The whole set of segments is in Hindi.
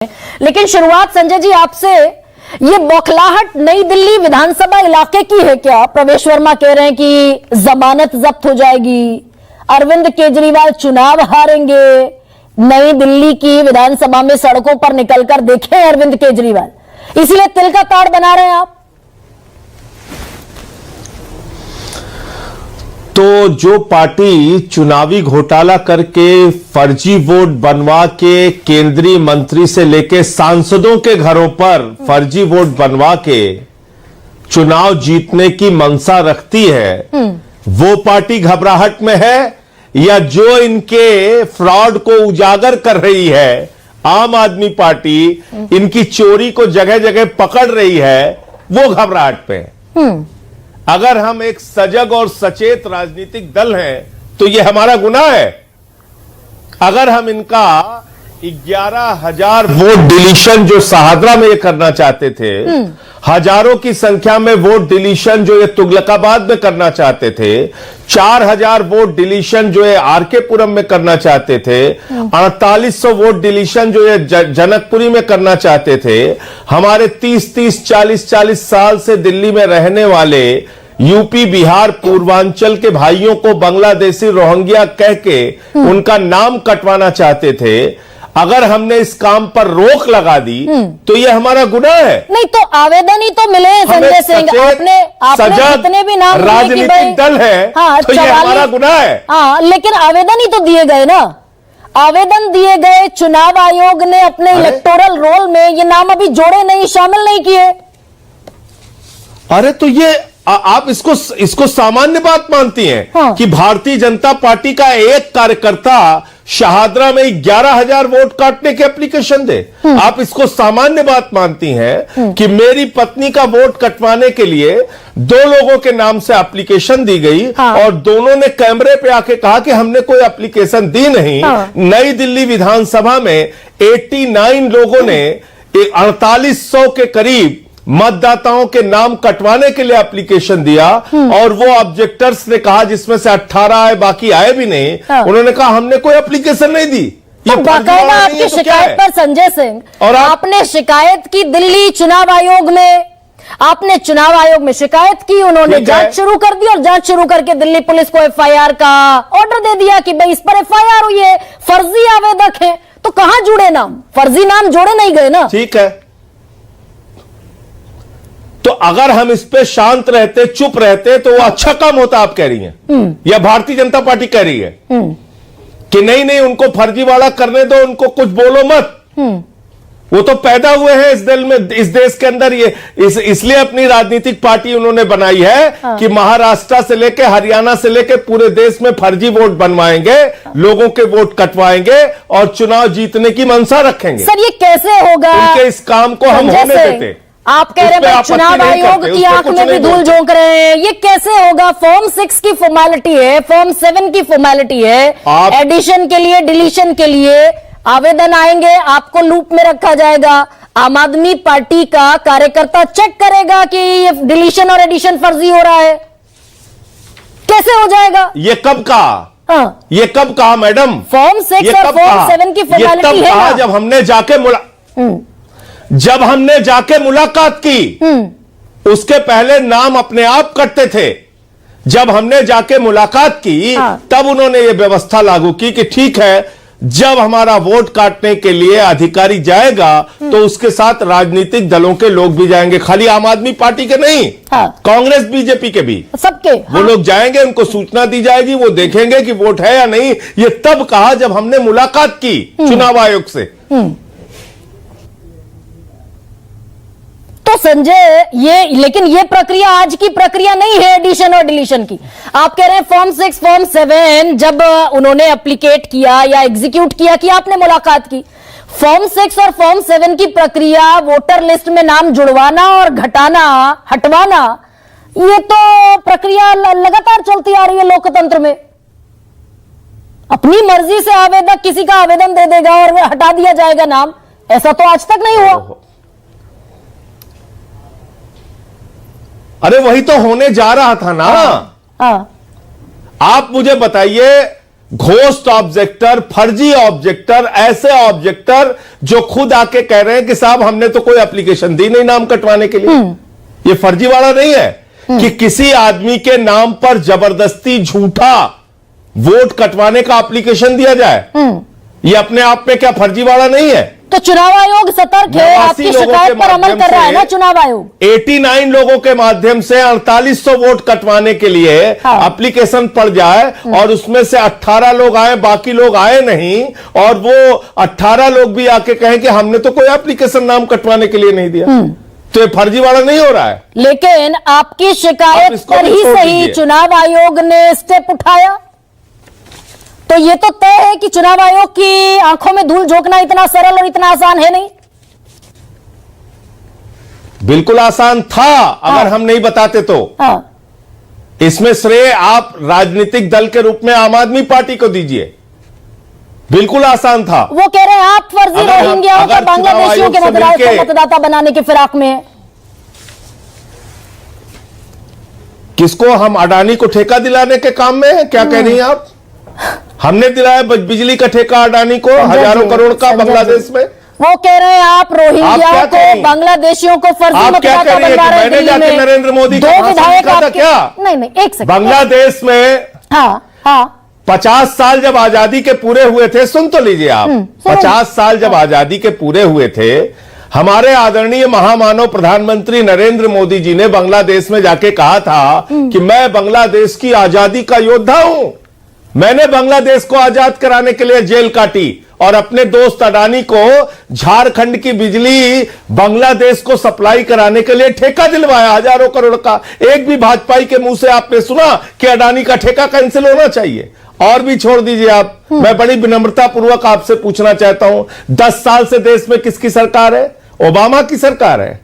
लेकिन शुरुआत संजय जी आपसे, ये बौखलाहट नई दिल्ली विधानसभा इलाके की है क्या? प्रवेश वर्मा कह रहे हैं कि जमानत जब्त हो जाएगी, अरविंद केजरीवाल चुनाव हारेंगे। नई दिल्ली की विधानसभा में सड़कों पर निकलकर देखें अरविंद केजरीवाल, इसीलिए तिल का ताड़ बना रहे हैं आप। तो जो पार्टी चुनावी घोटाला करके फर्जी वोट बनवा के केंद्रीय मंत्री से लेके सांसदों के घरों पर फर्जी वोट बनवा के चुनाव जीतने की मंशा रखती है, वो पार्टी घबराहट में है, या जो इनके फ्रॉड को उजागर कर रही है आम आदमी पार्टी, इनकी चोरी को जगह जगह पकड़ रही है, वो घबराहट पे है। अगर हम एक सजग और सचेत राजनीतिक दल हैं तो यह हमारा गुनाह है। अगर हम इनका 11,000 वोट डिलीशन जो शाहदरा में ये करना चाहते थे, हजारों की संख्या में वोट डिलीशन जो ये तुगलकाबाद में करना चाहते थे, 4,000 वोट डिलीशन जो ये आरके पुरम में करना चाहते थे, 4800 वोट डिलीशन जो ये जनकपुरी में करना चाहते थे, हमारे 30-30, 40-40 साल से दिल्ली में रहने वाले यूपी बिहार पूर्वांचल के भाइयों को बांग्लादेशी रोहिंग्या कह के उनका नाम कटवाना चाहते थे। अगर हमने इस काम पर रोक लगा दी तो यह हमारा गुनाह है। नहीं तो आवेदन ही तो मिले संजय सिंह, आपने जितने भी नाम राजनीतिक दल है, हाँ, तो यह हमारा गुनाह है। हाँ, लेकिन आवेदन ही तो दिए गए ना, आवेदन दिए गए। चुनाव आयोग ने अपने इलेक्टोरल रोल में ये नाम अभी जोड़े नहीं, शामिल नहीं किए। अरे तो ये आप इसको सामान्य बात मानती हैं? हाँ। कि भारतीय जनता पार्टी का एक कार्यकर्ता शाहदरा में 11,000 वोट काटने की एप्लीकेशन दे, आप इसको सामान्य बात मानती हैं? कि मेरी पत्नी का वोट कटवाने के लिए 2 लोगों के नाम से एप्लीकेशन दी गई, हाँ। और दोनों ने कैमरे पे आके कहा कि हमने कोई एप्लीकेशन दी नहीं। हाँ। नई दिल्ली विधानसभा में 89 लोगों ने 4800 के करीब मतदाताओं के नाम कटवाने के लिए एप्लीकेशन दिया, और वो ऑब्जेक्टर्स ने कहा, जिसमें से 18 आए, बाकी आए भी नहीं। हाँ। उन्होंने कहा हमने कोई एप्लीकेशन नहीं दी। ये बाकायदा आपकी शिकायत पर संजय सिंह, और आपने शिकायत की दिल्ली चुनाव आयोग में, आपने चुनाव आयोग में शिकायत की, उन्होंने जांच शुरू कर दी, और जांच शुरू करके दिल्ली पुलिस को एफआईआर का ऑर्डर दे दिया कि भाई इस पर एफआईआर हुई है, फर्जी आवेदक है। तो कहां जुड़े नाम? फर्जी नाम जोड़े नहीं गए ना। ठीक है, तो अगर हम इस पे शांत रहते, चुप रहते, तो वो अच्छा काम होता, आप कह रही हैं, या भारतीय जनता पार्टी कह रही है कि नहीं नहीं उनको फर्जीवाड़ा करने दो, उनको कुछ बोलो मत। वो तो पैदा हुए हैं इस दिल में, इस देश के अंदर, ये इसलिए अपनी राजनीतिक पार्टी उन्होंने बनाई है। हाँ। कि महाराष्ट्र से लेके हरियाणा से लेके पूरे देश में फर्जी वोट बनवाएंगे, लोगों के वोट कटवाएंगे और चुनाव जीतने की मंशा रखेंगे। सर ये कैसे होगा? उनके इस काम को हम होने देते। आप कह रहे हैं चुनाव आयोग की आंख में भी धूल झोंक रहे हैं, ये कैसे होगा? फॉर्म 6 की फॉर्मेलिटी है, फॉर्म 7 की फॉर्मेलिटी है, एडिशन के लिए, डिलीशन के लिए आवेदन आएंगे, आपको लूप में रखा जाएगा। आम आदमी पार्टी का कार्यकर्ता चेक करेगा कि ये डिलीशन और एडिशन फर्जी हो रहा है, कैसे हो जाएगा? ये कब कहा? हाँ। ये कब कहा मैडम? फॉर्म 6 और फॉर्म 7 की फॉर्मेलिटी है ना? जब हमने जाके मुलाकात की, उसके पहले नाम अपने आप कटते थे। जब हमने जाके मुलाकात की, हाँ। तब उन्होंने ये व्यवस्था लागू की कि ठीक है, जब हमारा वोट काटने के लिए अधिकारी जाएगा तो उसके साथ राजनीतिक दलों के लोग भी जाएंगे, खाली आम आदमी पार्टी के नहीं, हाँ। कांग्रेस बीजेपी के भी, सबके, हाँ। वो लोग जाएंगे, उनको सूचना दी जाएगी, वो देखेंगे कि वोट है या नहीं। ये तब कहा जब हमने मुलाकात की चुनाव आयोग से। तो संजय लेकिन ये प्रक्रिया आज की प्रक्रिया नहीं है एडिशन और डिलीशन की। आप कह रहे हैं फॉर्म 6, फॉर्म 7 जब उन्होंने एप्लीकेट किया या एग्जीक्यूट किया कि आपने मुलाकात की। फॉर्म 6 और फॉर्म 7 की प्रक्रिया, वोटर लिस्ट में नाम जुड़वाना और घटाना, हटवाना, ये तो प्रक्रिया लगातार चलती आ रही है लोकतंत्र में। अपनी मर्जी से आवेदक किसी का आवेदन दे देगा और हटा दिया जाएगा नाम, ऐसा तो आज तक नहीं हुआ। अरे वही तो होने जा रहा था ना। आप मुझे बताइए, घोस्ट ऑब्जेक्टर, फर्जी ऑब्जेक्टर, ऐसे ऑब्जेक्टर जो खुद आके कह रहे हैं कि साहब हमने तो कोई एप्लीकेशन दी नहीं नाम कटवाने के लिए। ये फर्जी वाला नहीं है कि किसी आदमी के नाम पर जबरदस्ती झूठा वोट कटवाने का एप्लीकेशन दिया जाए। ये अपने आप में क्या फर्जी वाला नहीं है? तो चुनाव आयोग सतर्क है, 89 आपकी लोगों शिकायत के पर अमल माध्यम कर रहा है से ना चुनाव आयोग? 89 लोगों के माध्यम से 4800 वोट कटवाने के लिए एप्लीकेशन पड़ जाए और उसमें से 18 लोग आए, बाकी लोग आए नहीं, और वो 18 लोग भी आके कहें कि हमने तो कोई एप्लीकेशन नाम कटवाने के लिए नहीं दिया, तो ये फर्जी वाला नहीं हो रहा है। लेकिन आपकी आप शिकायत इसको पर भी ही छोड़ सही दीजिए। चुनाव आयोग ने स्टेप उठाया, तो ये तो तय है कि चुनाव आयोग की आंखों में धूल झोंकना इतना सरल और इतना आसान है नहीं। बिल्कुल आसान था अगर हम नहीं बताते तो। हाँ, इसमें श्रेय आप राजनीतिक दल के रूप में आम आदमी पार्टी को दीजिए। बिल्कुल आसान था। वो कह रहे हैं आप फर्जी अगर रोहिंग्याओं को अगर बांग्लादेशियों के चुनाव आयोग से मिलके- मतदाता बनाने की फिराक में है। किसको? हम अडानी को ठेका दिलाने के काम में है? क्या कह रही हैं आप? हमने दिलाया बिजली का ठेका अडानी को, हजारों करोड़ का बांग्लादेश में। वो कह रहे हैं आप रोहिंग्याओं को, बांग्लादेशियों को फर्जी आप क्या मतदाता कह रही है बनवा कि रहे हैं मैंने दिल्ली जाके में। नरेंद्र मोदी का दो भाषण विधायक लिखा था आपके- क्या? नहीं, एक सेकंड। बांग्लादेश में हाँ, हाँ, 50 साल जब आजादी के पूरे हुए थे, सुन तो लीजिए आप, सुनो। 50 साल जब आजादी के पूरे हुए थे, हमारे आदरणीय महामानव प्रधानमंत्री नरेंद्र मोदी जी ने बांग्लादेश में जाके कहा था कि मैं बांग्लादेश की आजादी का योद्धा हूं, मैंने बांग्लादेश को आजाद कराने के लिए जेल काटी और अपने दोस्त अडानी को झारखंड की बिजली बांग्लादेश को सप्लाई कराने के लिए ठेका दिलवाया हजारों करोड़ का। एक भी भाजपाई के मुंह से आपने सुना कि अडानी का ठेका कैंसिल होना चाहिए? और भी छोड़ दीजिए आप, मैं बड़ी विनम्रता पूर्वक आपसे पूछना चाहता हूं, 10 साल से देश में किसकी सरकार है? ओबामा की सरकार है,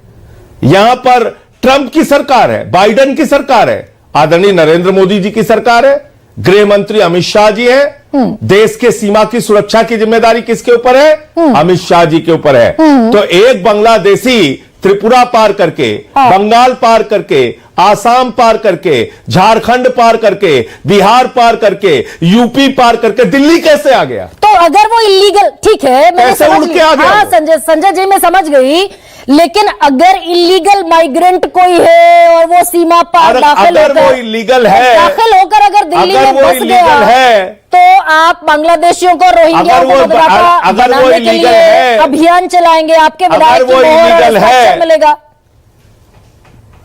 यहां पर ट्रंप की सरकार है, बाइडेन की सरकार है, आदरणीय नरेंद्र मोदी जी की सरकार है, गृह मंत्री अमित शाह जी हैं। देश के सीमा की सुरक्षा की जिम्मेदारी किसके ऊपर है? अमित शाह जी के ऊपर है। तो एक बांग्लादेशी त्रिपुरा पार करके, बंगाल पार करके, आसाम पार करके, झारखंड पार करके, बिहार पार करके, यूपी पार करके दिल्ली कैसे आ गया? तो अगर वो इलीगल, ठीक है, मैंने कैसे समझ उड़ के लिया। आ गया हाँ, वो? संजय जी मैं समझ गई, लेकिन अगर इलीगल माइग्रेंट कोई है और वो सीमा पार दाखिल अगर वो होकर इलीगल है, दाखिल होकर अगर दिल्ली अगर में वो बस इलीगल गया है, तो आप बांग्लादेशियों को, रोहिंग्याओं अगर को वो- मतदाता अगर वो बनाने के इलीगल लिए है, अभियान चलाएंगे, आपके अगर विधायक की वो मोहर और इलीगल है, हस्ताक्षर मिलेगा।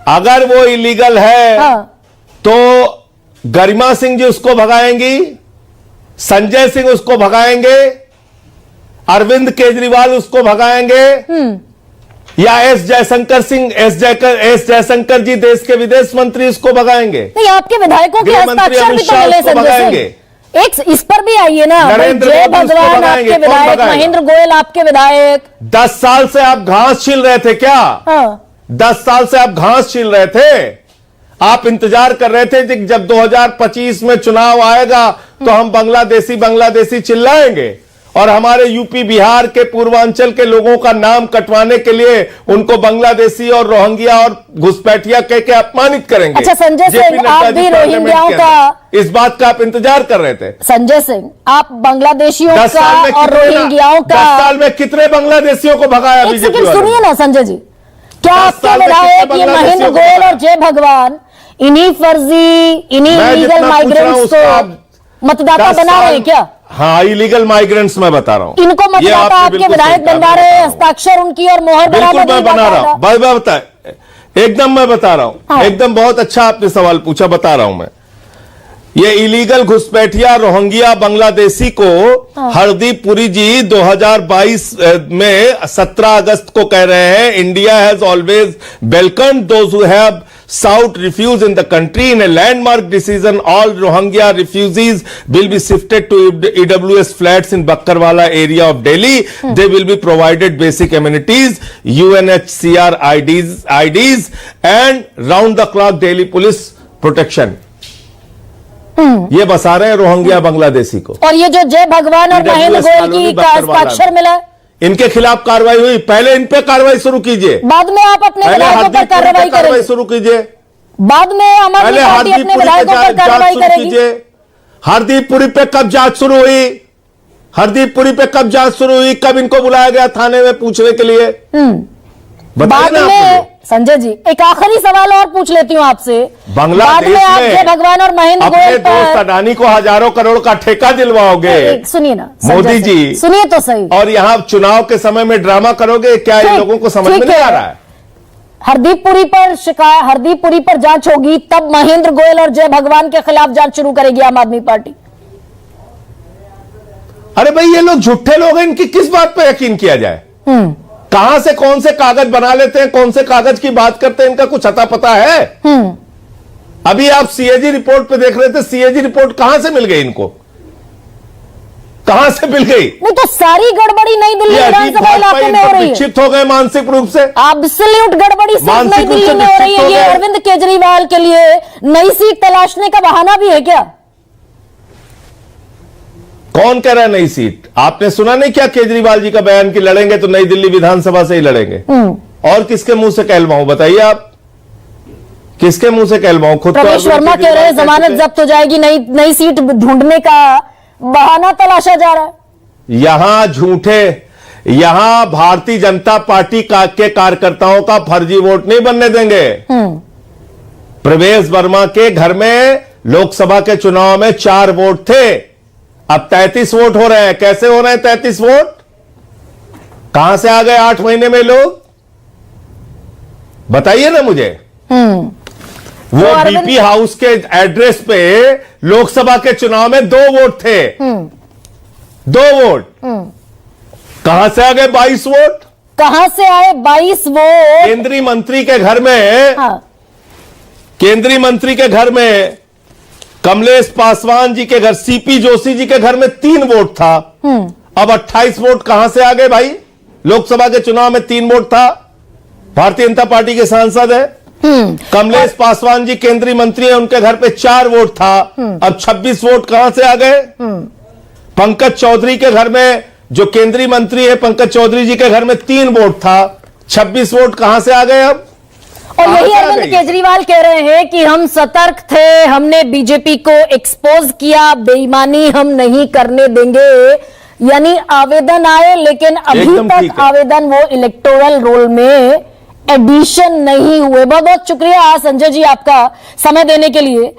अगर वो इलीगल है हाँ, तो गरिमा सिंह जी उसको भगाएंगी, संजय सिंह उसको भगाएंगे, अरविंद केजरीवाल उसको भगाएंगे, या एस जयशंकर जी देश के विदेश मंत्री उसको भगाएंगे, नहीं, आपके विधायकों के गृह मंत्री हस्ताक्षर भी अमित तो शाह मिले उसको संजय भगाएंगे। सिंह। एक इस पर भी आइए ना, नरेंद्र जय मोदी उसको भगवान भगाएंगे, आपके कौन विधायक, भगाएगा? महेंद्र गोयल आपके विधायक। 10 साल से आप घास छील रहे थे क्या? हाँ, 10 साल से आप घास छील रहे थे। आप इंतजार कर रहे थे कि जब 2025 में चुनाव आएगा तो हम बांग्लादेशी चिल्लाएंगे और हमारे यूपी बिहार के पूर्वांचल के लोगों का नाम कटवाने के लिए उनको बांग्लादेशी और रोहिंग्या और घुसपैठिया कह के अपमानित करेंगे। अच्छा, संजय जेपी सिंह, नड्डा आप जी भी पार्लियामेंट रोहिंग्याओं के का, अंदर। इस बात का आप इंतजार कर रहे थे। संजय सिंह, आप बांग्लादेशियों 10 का साल में और रोहिंग्याओं 10 का, साल में कितने बांग्लादेशियों को भगाया एक बीजेपी सेकंड वालों ने? सुनिए ना संजय जी, क्या 10 आपके साल में विधायक कितने ये बांग्लादेशियों महेंद्र को गोयल भगाया? और जय भगवान इन्हीं फर्जी, इन्हीं मैं इलीगल जितना पूछ रहा हूं माइग्रेंट्स उसका आप को मतदाता 10 बना रहे हैं साल- क्या? हाँ, इलीगल माइग्रेंट्स मैं बता रहा हूं। इनको ये मतदाता आपने आपके बिल्कुल विधायक सही कहा, बनवा मैं रहे बता हैं, रहा हूं। हस्ताक्षर उनकी और मोहर बिल्कुल बरामद मैं बना रहा हूं, मैं बता एकदम मैं बता रहा हूं। हाँ। एकदम बहुत अच्छा आपने सवाल पूछा, बता रहा हूं मैं। ये इलीगल घुसपैठिया रोहिंग्या बांग्लादेशी को हरदीप पुरी जी 2022 में 17 अगस्त को कह रहे हैं, India has always welcome those who have sought refuge in the country. In a landmark decision, all Rohingya refugees will be shifted to EWS flats in Bakkarwala area of Delhi. They will be provided basic amenities, UNHCR IDs and round the clock daily police protection. ये बसा रहे हैं रोहिंग्या बांग्लादेशी को। और ये जो जय भगवान और EWS महेंद्र गोयल कॉलोनी की बक्करवाला हस्ताक्षर मिला है, इनके खिलाफ कार्रवाई हुई, पहले इन पे कार्रवाई शुरू कीजिए, बाद में आप अपने पहले विधायकों पर हरदीप पुरी पे कार्रवाई कार्रवाई करेंगे, शुरू कीजिए, बाद में आम आदमी पहले पार्टी हरदीप अपने पुरी विधायकों पर पे जांच कार्रवाई शुरू करेगी। कीजिए। हरदीप पुरी पे कब जांच शुरू हुई? हरदीप पुरी पे कब जांच शुरू हुई? कब इनको बुलाया गया थाने में पूछने के लिए? बताइए बाद ना आप में मुझे। संजय जी एक आखिरी सवाल और पूछ लेती हूँ आपसे। बांग्लादेश बाद में आप जय भगवान और महेंद्र अपने गोयल दोस्त पर अडानी को हजारों करोड़ का ठेका दिलवाओगे सुनिए ना संजय मोदी जी, जी। सुनिए तो सही। और यहां चुनाव के समय में ड्रामा करोगे क्या? इन ठीक, लोगों को समझ में ठीक नहीं है। आ रहा है। हरदीप पुरी पर जांच होगी तब महेंद्र गोयल और जय भगवान के खिलाफ जांच शुरू करेगी आम आदमी पार्टी। अरे भाई ये लोग झूठे लोग हैं, इनकी किस बात पे यकीन किया जाए? कहां से कौन से कागज बना लेते हैं, कौन से कागज की बात करते हैं, इनका कुछ अता पता है? अभी आप सीएजी रिपोर्ट पे देख रहे थे, सीएजी रिपोर्ट कहां से मिल गई इनको? कहां से मिल गई? नहीं तो सारी गड़बड़ी नई दिल्ली ये अजीब विधानसभा इलाके में हो रही है। विक्षिप्त हो गए मानसिक रूप से। एब्सोल्यूट गड़बड़ी सिर्फ मानसिक नई रूप दिल्ली से में हो रही विक्षिप्त है। हो ये गए। अरविंद केजरीवाल के लिए नई सीट तलाशने का बहाना भी है क्या? कौन कह रहा है नई सीट? आपने सुना नहीं क्या केजरीवाल जी का बयान कि लड़ेंगे तो नई दिल्ली विधानसभा से ही लड़ेंगे? और किसके मुंह से कहलवाऊं? बताइए आप, किसके मुंह से कहलवाऊं? खुद तो प्रवेश अरविंद वर्मा कह रहे हैं केजरीवाल जमानत कहते थे। जब्त हो जाएगी, नई सीट ढूंढने का बहाना तलाशा जा रहा है। यहां भारतीय जनता पार्टी के कार्यकर्ताओं का फर्जी वोट नहीं बनने देंगे। प्रवेश वर्मा के घर में लोकसभा के चुनाव में 4 वोट थे, अब 33 वोट हो रहे हैं। कैसे हो रहे हैं 33 वोट? कहां से आ गए 8 महीने में लोग? बताइए ना मुझे। वो तो अरविंद- बीपी हाउस के एड्रेस पे लोकसभा के चुनाव में 2 वोट थे। 2 वोट कहां से आ गए 22 वोट? कहां से आए 22 वोट? केंद्रीय मंत्री के घर में, हाँ, केंद्रीय मंत्री के घर में, कमलेश पासवान जी के घर, सीपी जोशी जी के घर में 3 वोट था। अब 28 वोट कहां से आ गए भाई? लोकसभा के चुनाव में 3 वोट था, भारतीय जनता पार्टी के सांसद है। कमलेश पासवान जी केंद्रीय मंत्री है, उनके घर पे 4 वोट था, अब 26 वोट कहां से आ गए? पंकज चौधरी के घर में, जो केंद्रीय मंत्री है, पंकज चौधरी जी के घर में 3 वोट था, 26 वोट कहां से आ गए अब? और कहां यही से आ अरविंद गई? केजरीवाल कह रहे हैं कि हम सतर्क थे, हमने बीजेपी को एक्सपोज किया, बेईमानी हम नहीं करने देंगे। यानी आवेदन आए लेकिन अभी एकदम ठीक तक है। आवेदन वो इलेक्टोरल रोल में एडिशन नहीं हुए। बहुत बहुत शुक्रिया संजय जी आपका समय देने के लिए।